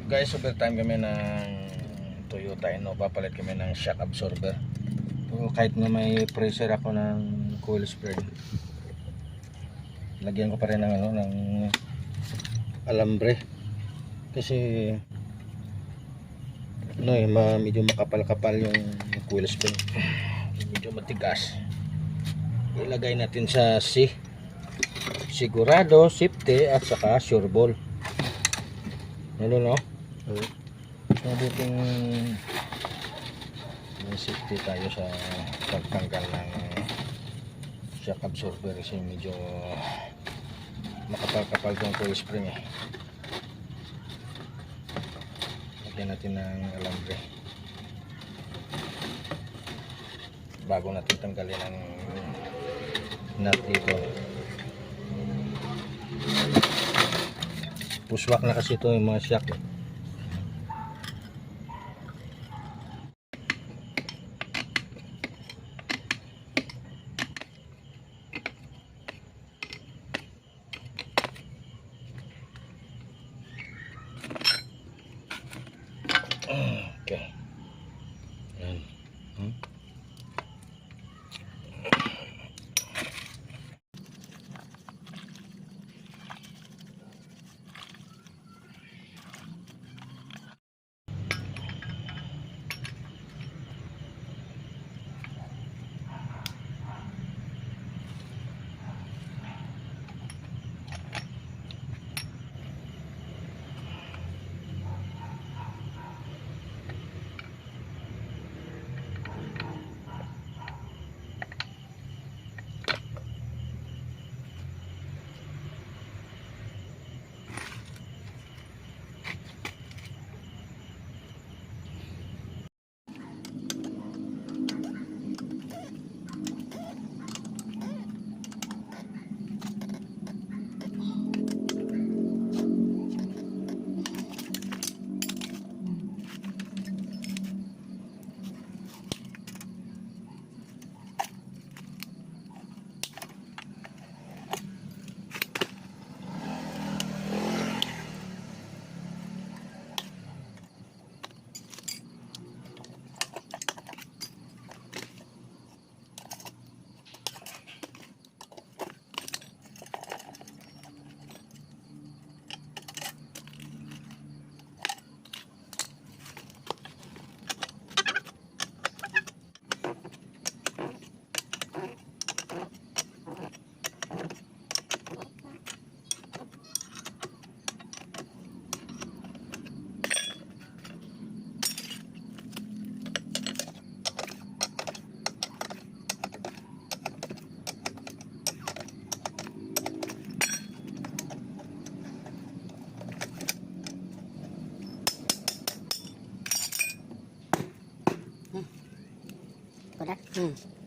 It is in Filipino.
Guys, overtime kami ng Toyota Innova, palit kami ng shock absorber. So, kahit na may pressure ako ng coil spring, lagyan ko pa rin ng ng alambre kasi medyo makapal-kapal yung coil spring, medyo matigas. Ilagay natin sa C, sigurado, safety at saka sure ball. Ano no? Mabuting may safety tayo sa pagtanggal ng shock absorber kasi medyo makapal-kapal yung coil spring eh. Lagyan natin ng alambre bago natin tanggalin ang nut dito. Pushback na kasi ito yung mga shock eh. Okay. Yan. Kudat.